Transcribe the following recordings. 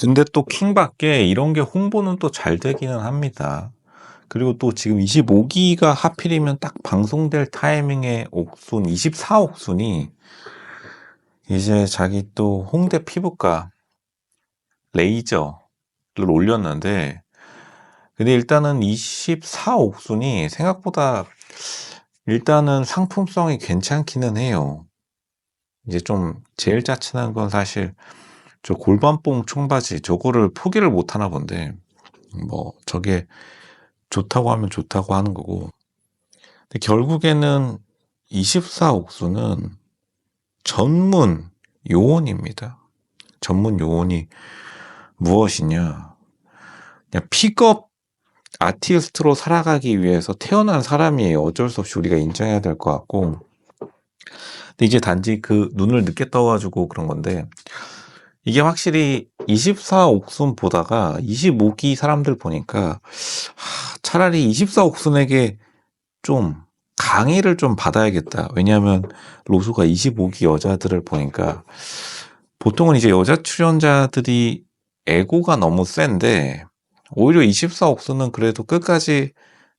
근데 또 킹밖에 이런 게 홍보는 또 잘 되기는 합니다. 그리고 또 지금 25기가 하필이면 딱 방송될 타이밍에 옥순 24옥순이 이제 자기 또 홍대 피부과 레이저를 올렸는데, 근데 일단은 24옥순이 생각보다 일단은 상품성이 괜찮기는 해요. 이제 좀 제일 짜친한 건 사실 저 골반뽕 청바지 저거를 포기를 못 하나 본데, 뭐 저게 좋다고 하면 좋다고 하는 거고. 근데 결국에는 24옥수는 전문 요원입니다. 전문 요원이 무엇이냐? 그냥 픽업 아티스트로 살아가기 위해서 태어난 사람이에요. 어쩔 수 없이 우리가 인정해야 될 것 같고. 근데 이제 단지 그 눈을 늦게 떠가지고 그런 건데, 이게 확실히 24옥순 보다가 25기 사람들 보니까 차라리 24옥순에게 좀 강의를 좀 받아야겠다. 왜냐하면 로소가 25기 여자들을 보니까 보통은 이제 여자 출연자들이 에고가 너무 센데, 오히려 24옥수는 그래도 끝까지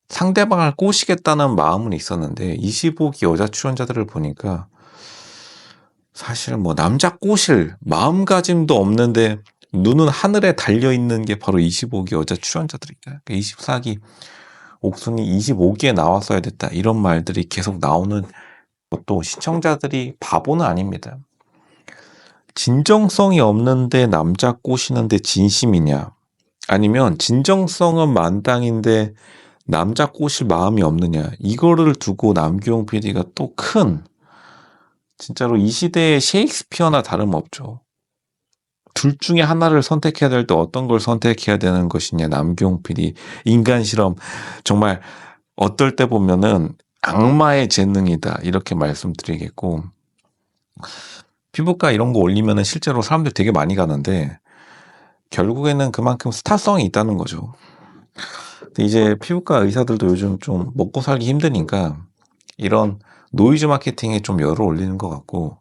상대방을 꼬시겠다는 마음은 있었는데 25기 여자 출연자들을 보니까 사실 뭐 남자 꼬실 마음가짐도 없는데 눈은 하늘에 달려있는 게 바로 25기 여자 출연자들이다. 24기 옥순이 25기에 나왔어야 됐다, 이런 말들이 계속 나오는 것도 시청자들이 바보는 아닙니다. 진정성이 없는데 남자 꼬시는데 진심이냐, 아니면 진정성은 만땅인데 남자 꼬실 마음이 없느냐, 이거를 두고 남규용 PD가 또 큰, 진짜로 이 시대의 셰익스피어나 다름없죠. 둘 중에 하나를 선택해야 될 때 어떤 걸 선택해야 되는 것이냐, 남규용 PD 인간 실험, 정말 어떨 때 보면은 악마의 재능이다, 이렇게 말씀드리겠고. 피부과 이런 거 올리면은 실제로 사람들 되게 많이 가는데 결국에는 그만큼 스타성이 있다는 거죠. 근데 이제 피부과 의사들도 요즘 좀 먹고 살기 힘드니까 이런 노이즈 마케팅에 좀 열을 올리는 것 같고,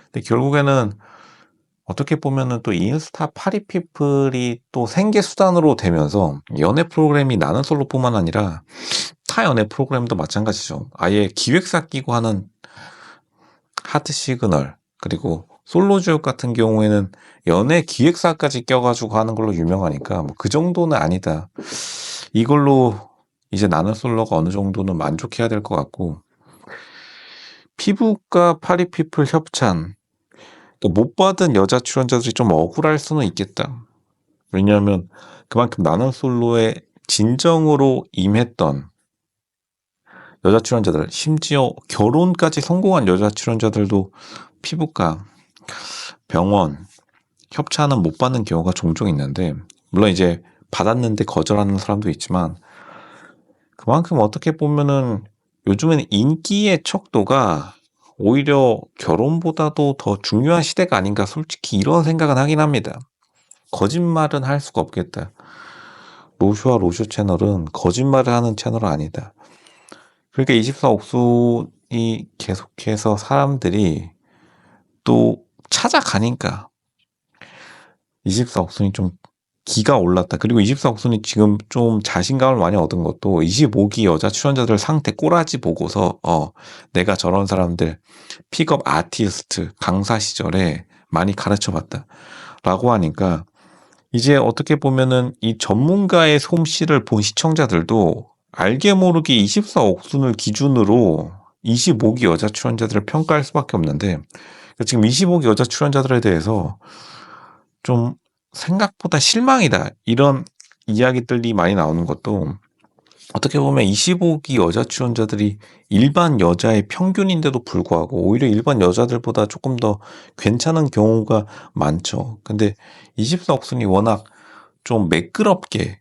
근데 결국에는 어떻게 보면은 또 인스타 파리피플이 또 생계 수단으로 되면서 연애 프로그램이 나는 솔로뿐만 아니라 타 연애 프로그램도 마찬가지죠. 아예 기획사 끼고 하는 하트 시그널, 그리고 솔로지옥 같은 경우에는 연애 기획사까지 껴가지고 하는 걸로 유명하니까 뭐 그 정도는 아니다, 이걸로 이제 나는 솔로가 어느 정도는 만족해야 될 것 같고. 피부과 파리피플 협찬, 또 못 받은 여자 출연자들이 좀 억울할 수는 있겠다. 왜냐하면 그만큼 나는 솔로에 진정으로 임했던 여자 출연자들, 심지어 결혼까지 성공한 여자 출연자들도 피부과, 병원 협찬은 못 받는 경우가 종종 있는데, 물론 이제 받았는데 거절하는 사람도 있지만, 그만큼 어떻게 보면은 요즘에는 인기의 척도가 오히려 결혼보다도 더 중요한 시대가 아닌가, 솔직히 이런 생각은 하긴 합니다. 거짓말은 할 수가 없겠다. 로쇼와 로쇼 채널은 거짓말을 하는 채널은 아니다. 그러니까 24옥순이 계속해서 사람들이 또 찾아가니까 24옥순이 좀 기가 올랐다. 그리고 24옥순이 지금 좀 자신감을 많이 얻은 것도 25기 여자 출연자들 상태 꼬라지 보고서 내가 저런 사람들 픽업 아티스트 강사 시절에 많이 가르쳐봤다 라고 하니까, 이제 어떻게 보면은 이 전문가의 솜씨를 본 시청자들도 알게 모르게 24옥순을 기준으로 25기 여자 출연자들을 평가할 수밖에 없는데, 지금 25기 여자 출연자들에 대해서 좀 생각보다 실망이다, 이런 이야기들이 많이 나오는 것도, 어떻게 보면 25기 여자 출연자들이 일반 여자의 평균인데도 불구하고 오히려 일반 여자들보다 조금 더 괜찮은 경우가 많죠. 근데 24옥순이 워낙 좀 매끄럽게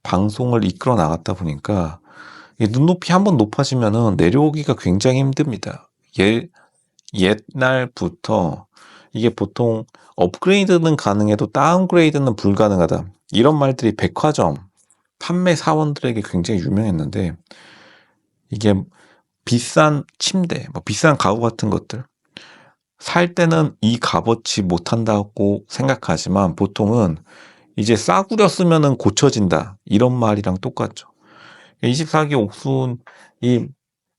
방송을 이끌어 나갔다 보니까 눈높이 한번 높아지면은 내려오기가 굉장히 힘듭니다. 옛날부터 이게 보통 업그레이드는 가능해도 다운그레이드는 불가능하다, 이런 말들이 백화점 판매 사원들에게 굉장히 유명했는데, 이게 비싼 침대, 뭐 비싼 가구 같은 것들, 살 때는 이 값어치 못한다고 생각하지만 보통은 이제 싸구려 쓰면은 고쳐진다. 이런 말이랑 똑같죠. 24기 옥순이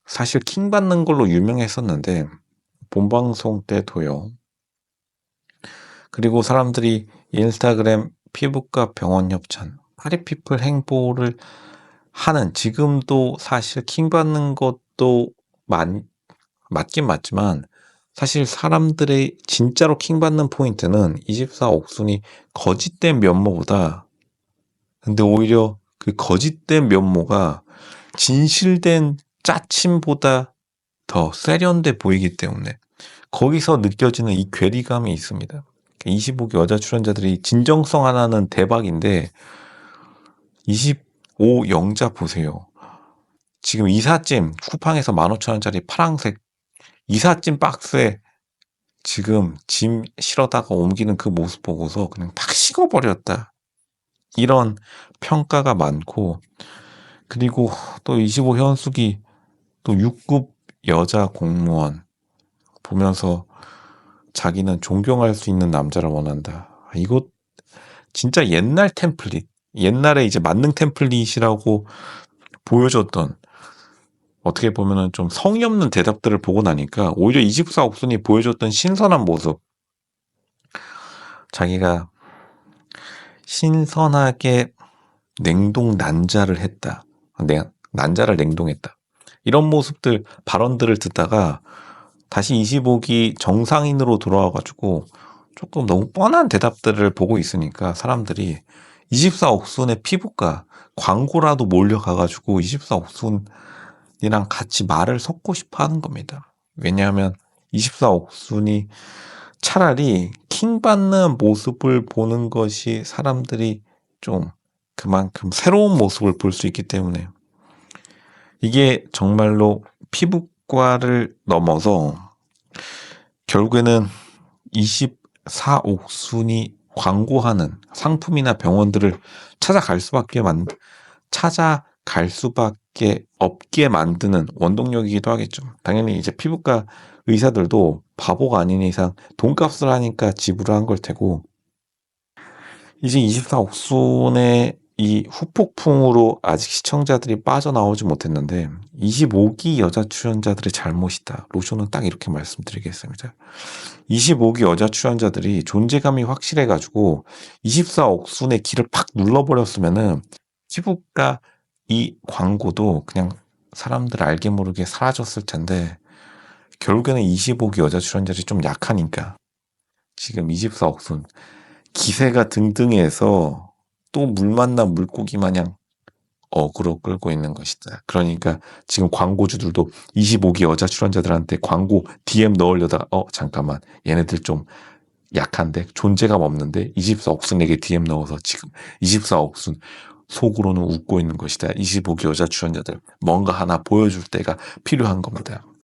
사실 킹 받는 걸로 유명했었는데 본방송 때도요. 그리고 사람들이 인스타그램 피부과 병원 협찬, 파리피플 행보를 하는 지금도 사실 킹 받는 것도 맞긴 맞지만 사실 사람들의 진짜로 킹 받는 포인트는 24 옥순이 거짓된 면모보다 근데 오히려 그 거짓된 면모가 진실된 짜침보다 더 세련돼 보이기 때문에 거기서 느껴지는 이 괴리감이 있습니다. 25기 여자 출연자들이 진정성 하나는 대박인데 25 영자 보세요. 지금 이삿짐 쿠팡에서 15,000원짜리 파랑색 이삿짐 박스에 지금 짐 실어다가 옮기는 그 모습 보고서 그냥 팍 식어버렸다. 이런 평가가 많고 그리고 또 25 현숙이 또 6급 여자 공무원 보면서 자기는 존경할 수 있는 남자를 원한다. 이거 진짜 옛날 템플릿, 옛날에 이제 만능 템플릿이라고 보여줬던 어떻게 보면은 좀 성의 없는 대답들을 보고 나니까 오히려 24 옥순이 보여줬던 신선한 모습, 자기가 신선하게 냉동 난자를 했다. 난자를 냉동했다. 이런 모습들, 발언들을 듣다가 다시 25기 정상인으로 돌아와가지고 조금 너무 뻔한 대답들을 보고 있으니까 사람들이 24 옥순의 피부과 광고라도 몰려가가지고 24 옥순이랑 같이 말을 섞고 싶어 하는 겁니다. 왜냐하면 24 옥순이 차라리 킹 받는 모습을 보는 것이 사람들이 좀 그만큼 새로운 모습을 볼 수 있기 때문에 이게 정말로 피부과를 넘어서 결국에는 24 옥순이 광고하는 상품이나 병원들을 찾아갈 수밖에 없게 만드는 원동력이기도 하겠죠. 당연히 이제 피부과 의사들도 바보가 아닌 이상 돈값을 하니까 지불을 한 걸 테고 이제 24 옥순의 이 후폭풍으로 아직 시청자들이 빠져나오지 못했는데 25기 여자 출연자들의 잘못이다. 로쇼는 딱 이렇게 말씀드리겠습니다. 25기 여자 출연자들이 존재감이 확실해가지고 24 옥순의 길을 팍 눌러버렸으면은 피부과 이 광고도 그냥 사람들 알게 모르게 사라졌을 텐데 결국에는 25기 여자 출연자들이 좀 약하니까 지금 24 옥순 기세가 등등해서 또 물 만난 물고기 마냥 어그로 끌고 있는 것이다. 그러니까 지금 광고주들도 25기 여자 출연자들한테 광고 DM 넣으려다가 잠깐만 얘네들 좀 약한데 존재감 없는데 24 옥순에게 DM 넣어서 지금 24 옥순 속으로는 웃고 있는 것이다. 25기 여자 출연자들 뭔가 하나 보여줄 때가 필요한 겁니다.